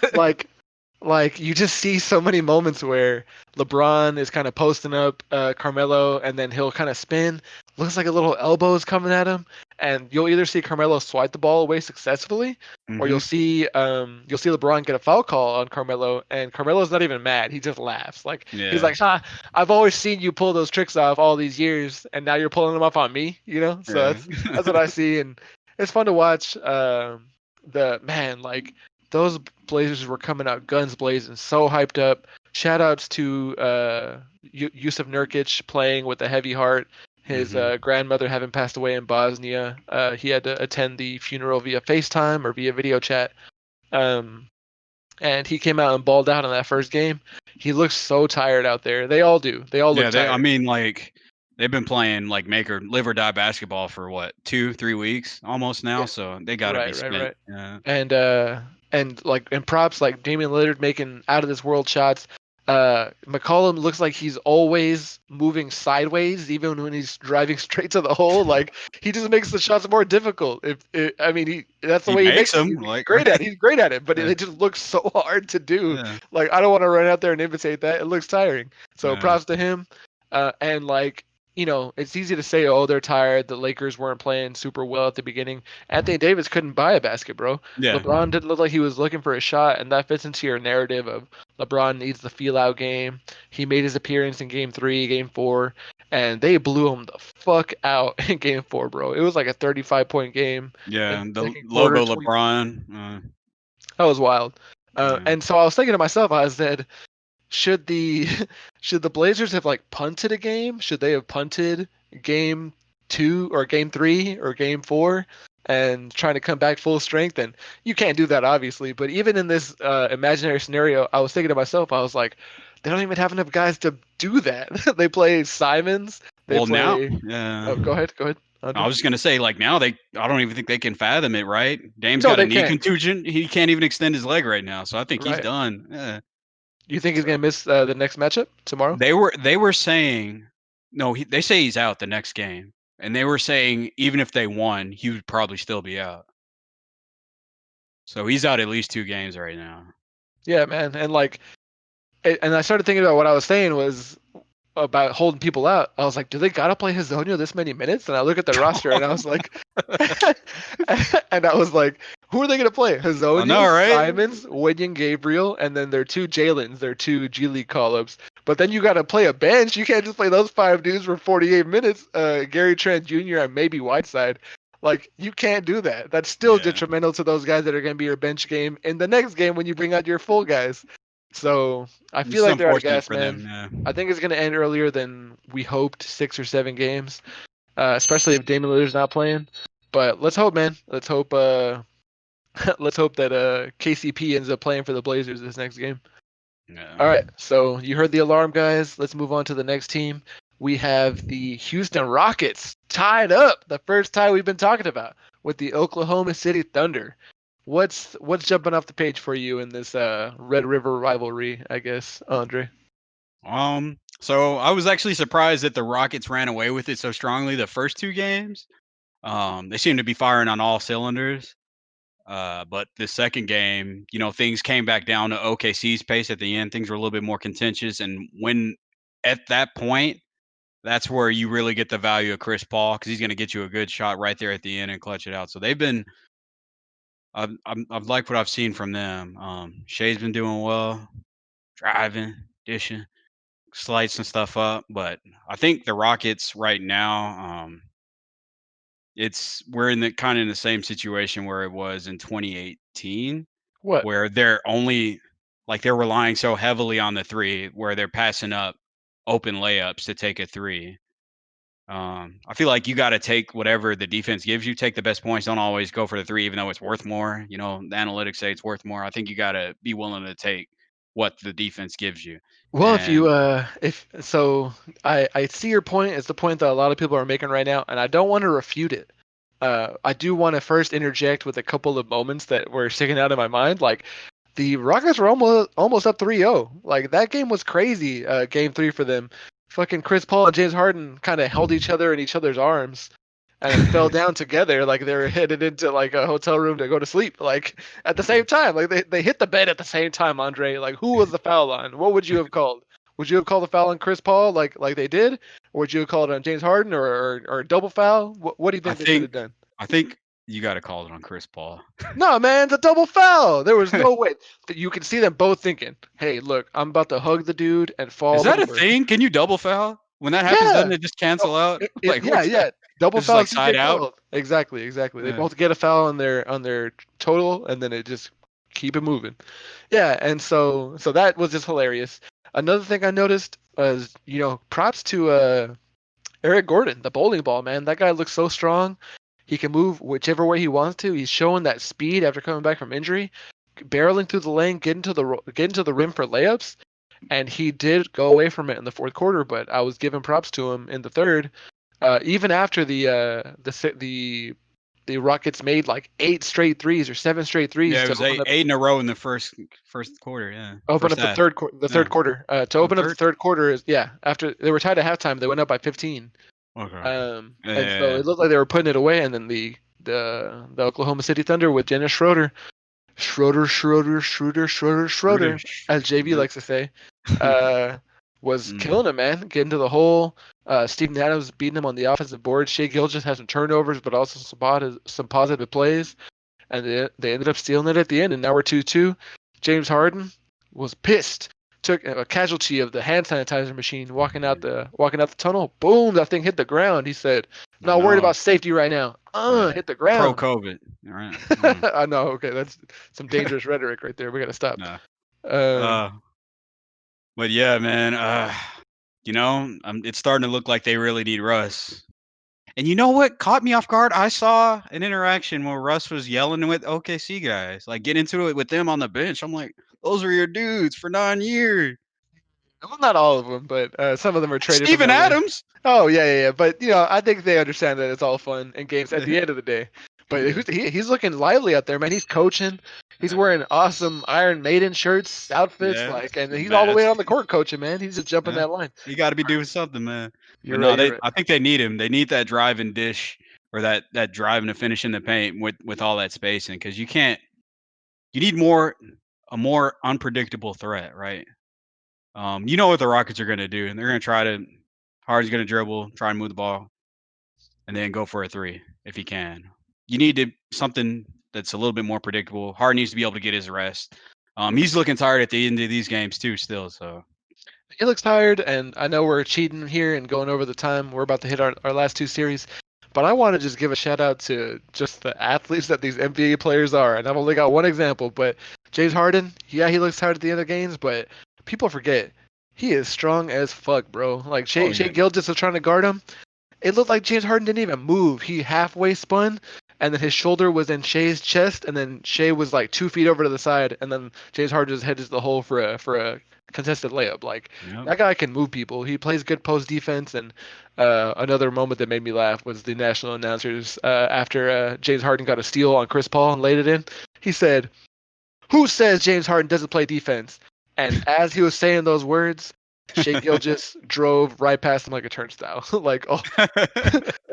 Like you just see so many moments where LeBron is kind of posting up Carmelo, and then he'll kind of spin. Looks like a little elbow is coming at him, and you'll either see Carmelo swipe the ball away successfully, or hmm you'll see LeBron get a foul call on Carmelo, and Carmelo's not even mad. He just laughs. Like he's Yeah. like, "Ha! I've always seen you pull those tricks off all these years, and now you're pulling them off on me." So Yeah. that's what I see, and it's fun to watch. The man like those Blazers were coming out guns blazing, so hyped up. Shout outs to Yusuf Nurkic playing with a heavy heart. His hmm grandmother having passed away in Bosnia. He had to attend the funeral via FaceTime or via video chat. Um, and he came out and balled out in that first game. He looks so tired out there. They all do. They all look Yeah, I tired. mean, like they've been playing like make or live or die basketball for what, 2, 3 weeks almost now. Yeah. So they got to be Right, right, spent. right. Yeah. And props like Damian Lillard making out of this world shots. McCollum looks like he's always moving sideways, even when he's driving straight to the hole. Like he just makes the shots more difficult. I mean, that's the He way he makes makes it. them He's like great at right. it. He's great at it, but Yeah. it just looks so hard to do. Yeah. Like I don't want to run out there and imitate that. It looks tiring. So Yeah. props to him. And like it's easy to say, oh, they're tired. The Lakers weren't playing super well at the beginning. Anthony Davis couldn't buy a basket, bro. Yeah. LeBron didn't look like he was looking for a shot, and that fits into your narrative of LeBron needs the feel out game. He made his appearance in game 3, game 4, and they blew him the fuck out in game 4, bro. It was like a 35-point game Yeah. in the The second quarter, logo 20. LeBron. That was wild. Yeah. And so I was thinking to myself, I said, should the should the Blazers have like punted a game? Should they have punted game 2 or game 3 or game 4 and trying to come back full strength? And you can't do that obviously, but even in this imaginary scenario, I was thinking to myself, I was like, they don't even have enough guys to do that. They play Simons, they Well, now, play. yeah. Oh, go ahead, I Andre. was just gonna say, like now I don't even think they can fathom it, right? Dame's No, got a they knee can't. contusion. He can't even extend his leg right now, so I think he's Right. done. Yeah. You think he's So gonna miss the next matchup tomorrow? they were saying, no, they say he's out the next game, and they were saying even if they won, he would probably still be out. So he's out at least 2 games right now. Yeah, man. And like, and I started thinking about what I was saying was about holding people out. I was like, do they gotta play Hazonia this many minutes? And I look at the roster and I was like, and I was like, who are they gonna play? I know, Hazonia, right? Simons, Wenyan Gabriel, and then their 2 Jalen's, their 2 G League call-ups. But then you gotta play a bench. You can't just play those 5 dudes for 48 minutes. Gary Trent Jr. and maybe Whiteside. Like, you can't do that. That's still Yeah. detrimental to those guys that are gonna be your bench game in the next game when you bring out your full guys. So I feel It's like they're out of unfortunate gas, for them. man. Yeah. I think it's going to end earlier than we hoped, 6 or 7 games, especially if Damian Lillard's not playing. But let's hope, man. Let's hope. Let's hope that KCP ends up playing for the Blazers this next game. Yeah. All right. So you heard the alarm, guys. Let's move on to the next team. We have the Houston Rockets tied up. The first tie we've been talking about with the Oklahoma City Thunder. What's jumping off the page for you in this Red River rivalry, I guess, Andre? So I was actually surprised that the Rockets ran away with it so strongly the first 2 games. They seem to be firing on all cylinders. But the second game, things came back down to OKC's pace at the end. Things were a little bit more contentious, and when at that point, that's where you really get the value of Chris Paul because he's going to get you a good shot right there at the end and clutch it out. So they've been, I've liked what I've seen from them. Shea's been doing well, driving, dishing, slicing stuff up, but I think the Rockets right now, we're in the kind of in the same situation where it was in 2018, What? where they're relying so heavily on the three, where they're passing up open layups to take a three. I feel like you got to take whatever the defense gives you. Take the best points. Don't always go for the three, even though it's worth more. The analytics say it's worth more. I think you got to be willing to take what the defense gives you. Well, if you And if so, I see your point. It's the point that a lot of people are making right now, and I don't want to refute it. I do want to first interject with a couple of moments that were sticking out in my mind. Like the Rockets were almost up 3-0. Like that game was crazy. Game 3 for them. Fucking Chris Paul and James Harden kind of held each other in each other's arms and then fell down together like they were headed into like a hotel room to go to sleep like at the same time. Like they hit the bed at the same time, Andre. Like who was the foul on? What would you have called? Would you have called the foul on Chris Paul like they did? Or would you have called it on James Harden or a double foul? What do you I think they should have think done? I think you got to call it on Chris Paul. No, man, it's a double foul. There was no way. You can see them both thinking, hey, look, I'm about to hug the dude and Is fall that a over. thing? Can you double foul? When that happens, doesn't Yeah. it just No, cancel out? Like yeah, what's that? yeah. Double It's just like fouls do side get out. called. Exactly. They Yeah. both get a foul on their total, and then it just keep it moving. Yeah, and so that was just hilarious. Another thing I noticed was, props to Eric Gordon, the bowling ball man. That guy looks so strong. He can move whichever way he wants to. He's showing that speed after coming back from injury, barreling through the lane, getting to the rim for layups. And he did go away from it in the fourth quarter, but I was giving props to him in the third. Even after the Rockets made like 8 straight threes or 7 straight threes Yeah, it to was open eight up eight in a row in the first quarter. Yeah, open first up the half. third quarter. The Yeah, third quarter to oh, the open up the third. third quarter is after they were tied at halftime, they went up by 15. Okay. And so Yeah. it looked like they were putting it away, and then the Oklahoma City Thunder with Dennis Schroeder, as JV Schroeder. likes to say, was Mm. killing it, man. Getting to the hole. Steven Adams beating him on the offensive board. Shea Gilgeous had some turnovers, but also some positive plays, and they ended up stealing it at the end. And now we're 2-2. James Harden was pissed. Took a casualty of the hand sanitizer machine walking out the tunnel. Boom! That thing hit the ground. He said, "I'm I not worried know. about safety right now." Yeah. Hit the Pro ground. COVID. All right. I know. Okay, that's some dangerous rhetoric right there. We gotta stop. No. Um, Uh, but yeah, man. It's starting to look like they really need Russ. And you know what caught me off guard? I saw an interaction where Russ was yelling with OKC guys, like get into it with them on the bench. I'm like, those are your dudes for 9 years. well, not all of them, but some of them are traded from Steven LA. Adams. Oh yeah. But I think they understand that it's all fun and games at the end of the day. But Yeah. he's looking lively out there, man. He's coaching. He's wearing awesome Iron Maiden shirts, outfits, Yeah. and he's all the way Mask. on the court coaching, man. He's just jumping Yeah. that line. You got to be doing something, man. You're But right. no, You're right. I think they need him. They need that drive and dish or that drive and to finish in the paint with all that spacing because you can't. You need a more unpredictable threat, right? You know what the Rockets are going to do, and they're going to try to. Harden's going to dribble, try and move the ball, and then go for a three if he can. You need something that's a little bit more predictable. Harden needs to be able to get his rest. He's looking tired at the end of these games too, still. So He looks tired, and I know we're cheating here and going over the time. We're about to hit our last two series. But I want to just give a shout out to just the athletes that these NBA players are. And I've only got one example, but James Harden, yeah, he looks tired at the end of games, but people forget he is strong as fuck, bro. Like oh Shea yeah, Gilgeous was trying to guard him. It looked like James Harden didn't even move. He halfway spun, and then his shoulder was in Shea's chest, and then Shea was like 2 feet over to the side, and then James Harden just heads the hole for a contested layup. Like yep. that guy can move people. He plays good post defense. And another moment that made me laugh was the national announcers after James Harden got a steal on Chris Paul and laid it in. He said, "Who says James Harden doesn't play defense?" And as he was saying those words, Shea Gilgeous drove right past him like a turnstile. Like, oh,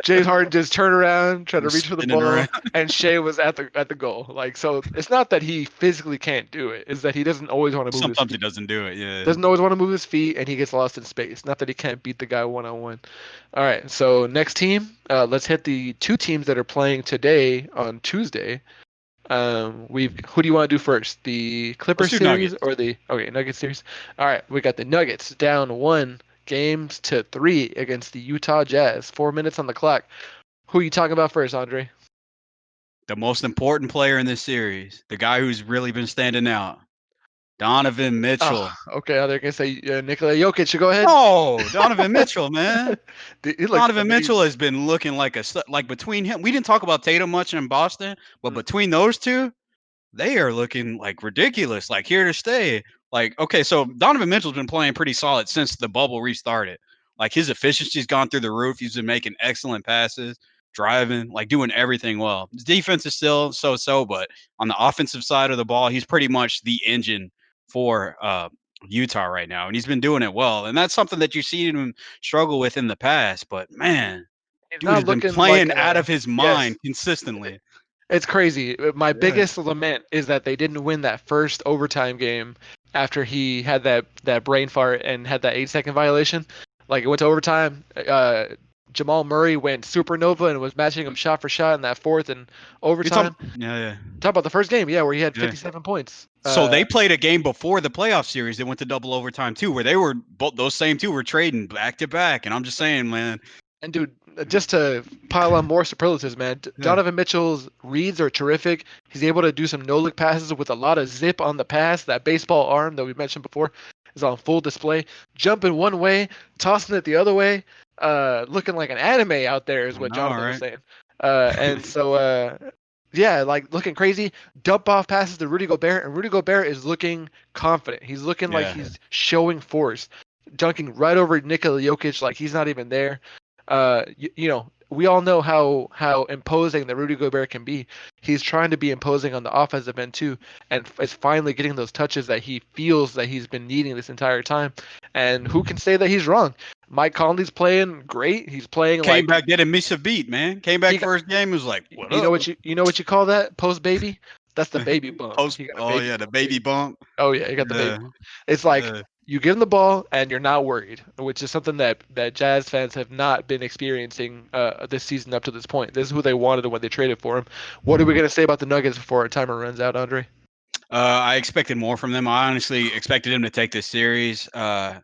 James Harden just turned around, tried to You're reach for the spinning ball, around. and Shea was at the goal. Like, so it's not that he physically can't do it; it's that he doesn't always want to move his Sometimes he feet. doesn't do it. Yeah. Doesn't always want to move his feet, and he gets lost in space. Not that he can't beat the guy one on one. All right, so next team, let's hit the two teams that are playing today on Tuesday. Who do you want to do first? The Clippers Let's do series Nuggets. or the Nuggets series? All right, we got the Nuggets down 1 games to 3 against the Utah Jazz. 4 minutes on the clock. Who are you talking about first, Andre? The most important player in this series, the guy who's really been standing out, Donovan Oh, Mitchell. okay. They're gonna say Nikola Jokic. Go ahead. Oh, Donovan Mitchell, man. He looks Donovan Mitchell amazing. has been looking like between him. We didn't talk about Tatum much in Boston, but Mm. between those two, they are looking like ridiculous, like here to stay. Like, okay, so Donovan Mitchell's been playing pretty solid since the bubble restarted. Like his efficiency's gone through the roof. He's been making excellent passes, driving, like doing everything well. His defense is still so, but on the offensive side of the ball, he's pretty much the engine for Utah right now, and he's been doing it well. And that's something that you've seen him struggle with in the past. But man, He's dude has not been looking like playing out a of his yes. mind consistently. It's crazy. My Yeah. biggest lament is that they didn't win that first overtime game after he had that brain fart and had that 8-second violation. Like it went to overtime. Jamal Murray went supernova and was matching him shot for shot in that fourth and You're talking, overtime. yeah. Talk about the first game, yeah, where he had Yeah. 57 points. So they played a game before the playoff series. They went to double overtime too, where they were both those same two were trading back to back. And I'm just saying, man. And dude, just to pile on more superlatives, man, Yeah. Donovan Mitchell's reads are terrific. He's able to do some no-look passes with a lot of zip on the pass. That baseball arm that we mentioned before is on full display. Jumping one way, tossing it the other way, looking like an anime out there is I what know, Jonathan was right? saying. And so, yeah, like looking crazy. Dump off passes to Rudy Gobert, and Rudy Gobert is looking confident. He's looking like Yeah. he's showing force, dunking right over Nikola Jokic like he's not even there. We all know how imposing that Rudy Gobert can be. He's trying to be imposing on the offensive end too, and is finally getting those touches that he feels that he's been needing this entire time. And who can say that he's wrong? Mike Conley's playing great. He's playing Came like back, didn't miss a beat, man. Came back he got. first game, was like, what You know up? what you call that post baby? That's the baby bump. Post He got a oh baby yeah, the bump. baby bump. Oh yeah, he got the baby Yeah. bump. It's like Yeah. you give him the ball and you're not worried, which is something that Jazz fans have not been experiencing this season up to this point. This is who they wanted when they traded for him. What are we going to say about the Nuggets before our timer runs out, Andre? I expected more from them. I honestly expected him to take this series. Jokic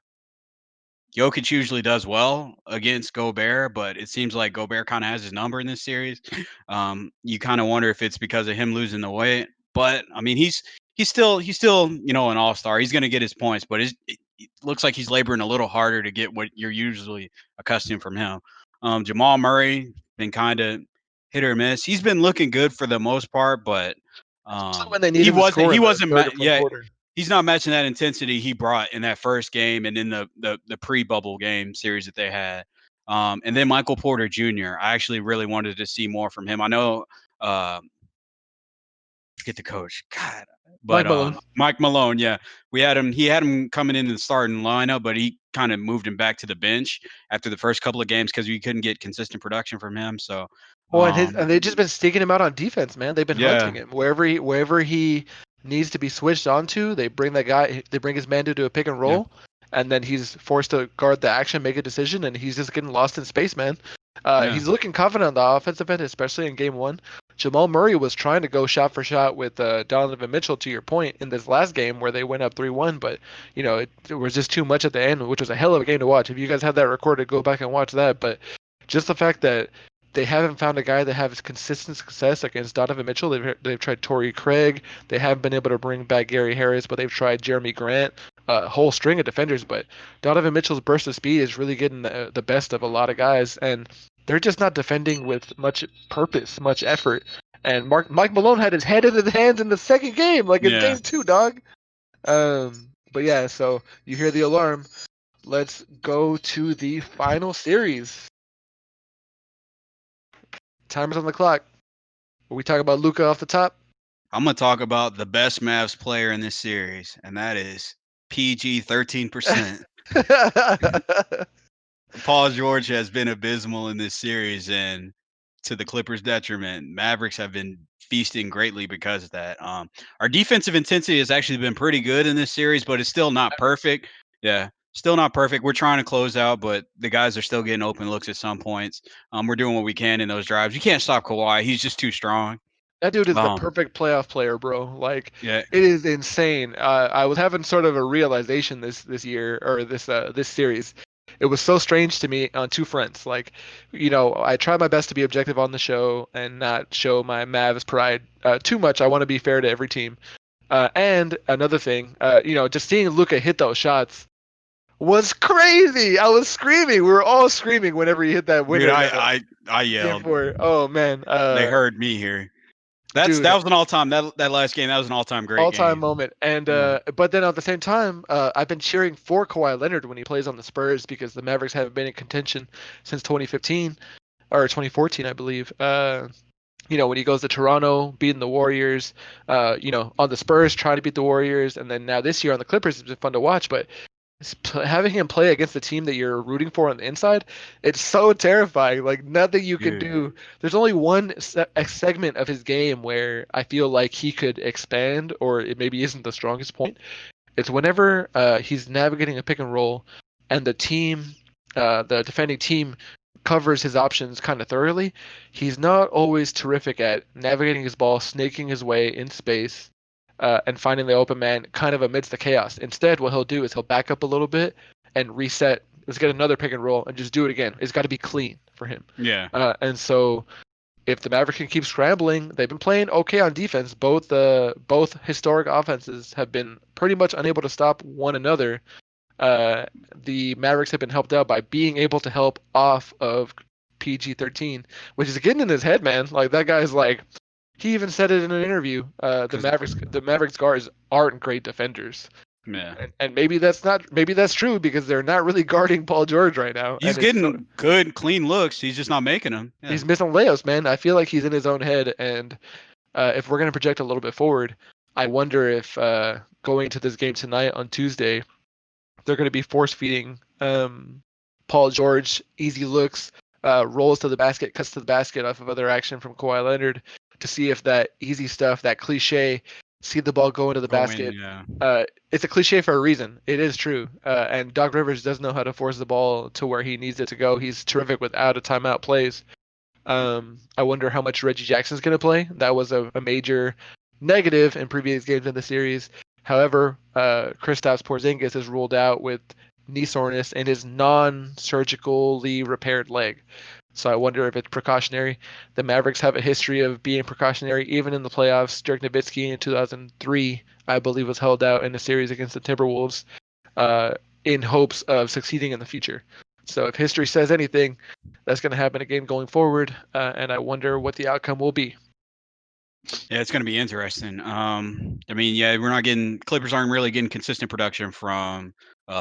usually does well against Gobert, but it seems like Gobert kind of has his number in this series. You kind of wonder if it's because of him losing the weight, but I mean, he's still an all-star. He's going to get his points, but it looks like he's laboring a little harder to get what you're usually accustomed from him. Jamal Murray been kind of hit or miss. He's been looking good for the most part, but When they need he him to wasn't score he in the wasn't third or fourth yeah, quarter. he's not matching that intensity he brought in that first game and in the pre-bubble game series that they had. And then Michael Porter Jr. I actually really wanted to see more from him. I know, get the coach, God, but Mike Malone. Mike Malone, yeah, we had him. He had him coming in the starting lineup, but he kind of moved him back to the bench after the first couple of games because we couldn't get consistent production from him. So, Well, and they've just been sticking him out on defense, man. They've been hunting yeah, him wherever he needs to be switched onto. They bring that guy. They bring his man to do a pick and yeah, roll, and then he's forced to guard the action, make a decision, and he's just getting lost in space, man. yeah, He's looking confident on the offensive end, especially in game one. Jamal Murray was trying to go shot for shot with Donovan Mitchell, to your point, in this last game where they went up 3-1, but it was just too much at the end, which was a hell of a game to watch. If you guys have that recorded, go back and watch that. But just the fact that they haven't found a guy that has consistent success against Donovan Mitchell. They've tried Torrey Craig. They haven't been able to bring back Gary Harris, but they've tried Jeremy Grant, a whole string of defenders. But Donovan Mitchell's burst of speed is really getting the best of a lot of guys, and they're just not defending with much purpose, much effort. And Mike Malone had his head in his hands in the second game, like in yeah. game two, dog. But yeah, so you hear the alarm. Let's go to the final series. Timer's on the clock. We talk about Luka off the top. I'm gonna talk about the best Mavs player in this series, and that is PG 13%. Paul George has been abysmal in this series, and to the Clippers' detriment, Mavericks have been feasting greatly because of that. Our defensive intensity has actually been pretty good in this series, but it's still not perfect. Yeah, still not perfect. We're trying to close out, but the guys are still getting open looks at some points. We're doing what we can in those drives. You can't stop Kawhi; he's just too strong. That dude is the Um, perfect playoff player, bro. Like, yeah, it is insane. I was having sort of a realization this year, or this series. It was so strange to me on two fronts. Like, I try my best to be objective on the show and not show my Mavs pride too much. I want to be fair to every team. And another thing, just seeing Luka hit those shots was crazy. I was screaming. We were all screaming whenever he hit that dude, winner in I game yelled. four. Oh man, They heard me here. That dude, was an all time that last game. That was an all time great all-time game. moment. And Yeah. but then at the same time, I've been cheering for Kawhi Leonard when he plays on the Spurs because the Mavericks haven't been in contention since 2015 or 2014, I believe. When he goes to Toronto, beating the Warriors, on the Spurs trying to beat the Warriors, and then now this year on the Clippers, it's been fun to watch. But having him play against the team that you're rooting for on the inside, it's so terrifying. Like nothing you can Dude. do. There's only one a segment of his game where I feel like he could expand, or it maybe isn't the strongest point. It's whenever he's navigating a pick and roll, and the defending team covers his options kind of thoroughly. He's not always terrific at navigating his ball, snaking his way in space, and finding the open man kind of amidst the chaos. Instead, what he'll do is he'll back up a little bit and reset. Let's get another pick and roll and just do it again. It's got to be clean for him. Yeah. And so if the Mavericks can keep scrambling, they've been playing okay on defense. Both historic offenses have been pretty much unable to stop one another. The Mavericks have been helped out by being able to help off of PG-13, which is getting in his head, man. Like that guy's like, he even said it in an interview. The Mavericks guards aren't great defenders. Yeah. And maybe that's true because they're not really guarding Paul George right now. He's And getting good, clean looks. He's just not making them. Yeah. he's missing layups, man. I feel like he's in his own head. And if we're gonna project a little bit forward, I wonder if going to this game tonight on Tuesday, they're going to be force feeding Paul George easy looks, rolls to the basket, cuts to the basket off of other action from Kawhi Leonard to see if that easy stuff, that cliche see the ball go into the Go in, basket. yeah. It's a cliche for a reason. It is true. And Doc Rivers does know how to force the ball to where he needs it to go. He's terrific with out of timeout plays. I wonder how much Reggie Jackson's going to play. That was a major negative in previous games in the series. However, Kristaps Porzingis is ruled out with knee soreness in his non-surgically repaired leg. So I wonder if it's precautionary. The Mavericks have a history of being precautionary, even in the playoffs. Dirk Nowitzki in 2003, I believe, was held out in a series against the Timberwolves in hopes of succeeding in the future. So if history says anything, that's going to happen again going forward, and I wonder what the outcome will be. Yeah, it's going to be interesting. I mean, yeah, Clippers aren't really getting consistent production from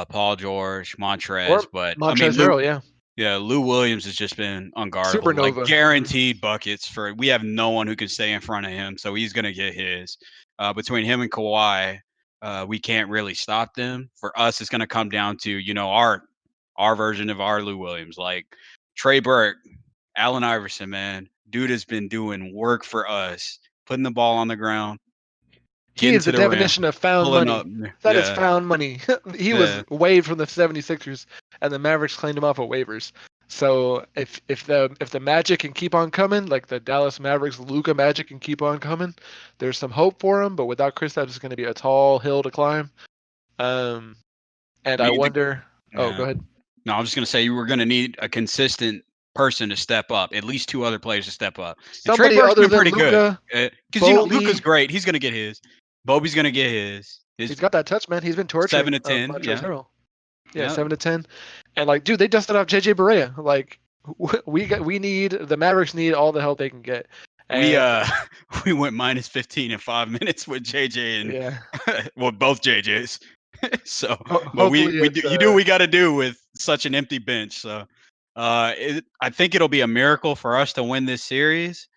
Paul George, Montrez, Or but I mean, Montrezl Harrell, yeah. Lou Williams has just been unguardable, like Supernova. guaranteed buckets for. We have no one who can stay in front of him, so he's going to get his. Between him and Kawhi, we can't really stop them. For us, it's going to come down to our version of our Lou Williams, like Trey Burke, Allen Iverson, man. Dude has been doing work for us, putting the ball on the ground, He getting is to the the rim, definition of found pulling money. up. That is Yeah, found money. He was yeah. waived from the 76ers, and the Mavericks claimed him off of waivers. So if the Magic can keep on coming, like the Dallas Mavericks Luka Magic can keep on coming, there's some hope for him. But without Kristaps, it's going to be a tall hill to climb. And I I mean, wonder. Oh, yeah. go ahead. No, I was just gonna say you were gonna need a consistent person to step up, at least two other players to step up. And Trey Somebody Burke's other been than pretty good Luka, because Luca's Bobby. great. He's gonna get his. Bobby's gonna get his. He's His got that touch, man. He's been 7 torturing to 10. Montrezl Yeah, Harrell. Yeah, yeah. 7 to 10, and like, dude, they dusted off JJ Barea. Like, we need the Mavericks need all the help they can get, We and we went minus 15 in 5 minutes with JJ and yeah, well both JJs. So, but hopefully you do what we got to do with such an empty bench. So, I think it'll be a miracle for us to win this series.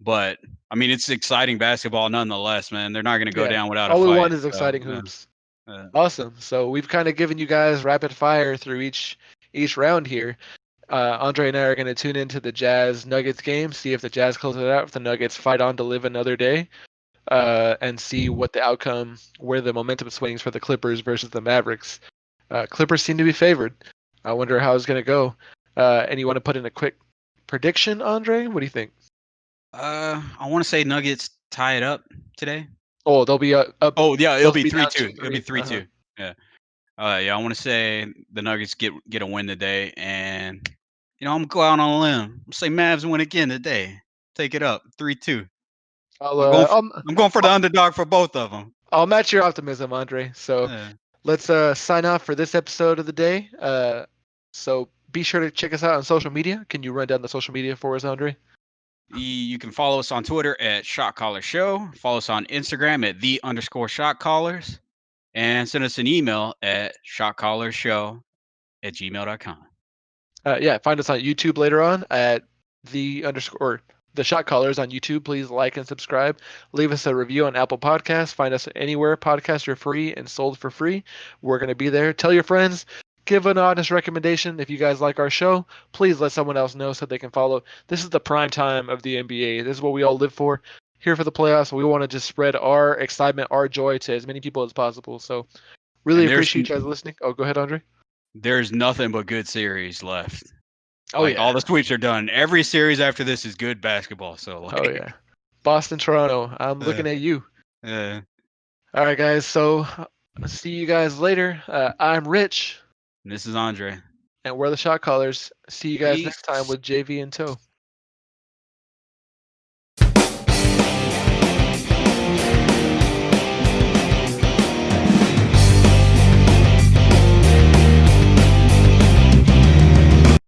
But I mean, it's exciting basketball nonetheless, man. They're not going to go yeah. down without a All we fight. want is So, exciting hoops. Awesome. So we've kind of given you guys rapid fire through each round here. Andre and I are going to tune into the Jazz Nuggets game, see if the Jazz close it out, if the Nuggets fight on to live another day, and see what the outcome, where the momentum swings for the Clippers versus the Mavericks. Clippers seem to be favored. I wonder how it's going to go. And you want to put in a quick prediction, Andre? What do you think? I want to say Nuggets tie it up today. Oh, they'll be up. Oh yeah, it'll They'll be be down 3-2. It'll be 2-3. 3-2. Yeah. Yeah, I want to say the Nuggets get a win today, and I'm gonna go out on a limb. Say Mavs win again today. Take it up 3-2. I'll, I'm going. uh, I'll I'm going for the underdog for both of them. I'll match your optimism, Andre. So let's sign off for this episode of the day. So be sure to check us out on social media. Can you run down the social media for us, Andre? You can follow us on Twitter at Shotcaller Show. Follow us on Instagram at _Shotcallers. And send us an email at shotcallarshow@gmail.com. Yeah, find us on YouTube later on at the Shot Callers on YouTube. Please like and subscribe. Leave us a review on Apple Podcasts. Find us anywhere podcasts are free and sold for free. We're going to be there. Tell your friends. Give an honest recommendation. If you guys like our show, please let someone else know so they can follow. This is the prime time of the NBA. This is what we all live for. Here for the playoffs. We want to just spread our excitement, our joy to as many people as possible. So really appreciate you guys listening. Oh, go ahead, Andre. There's nothing but good series left. Oh, yeah. All the sweeps are done. Every series after this is good basketball. So Oh, yeah. Boston, Toronto. I'm looking at you. Yeah. All right, guys. So see you guys later. I'm Rich. This is Andre. And we're the Shot Callers. See you guys next time Peace. with JV and Toe.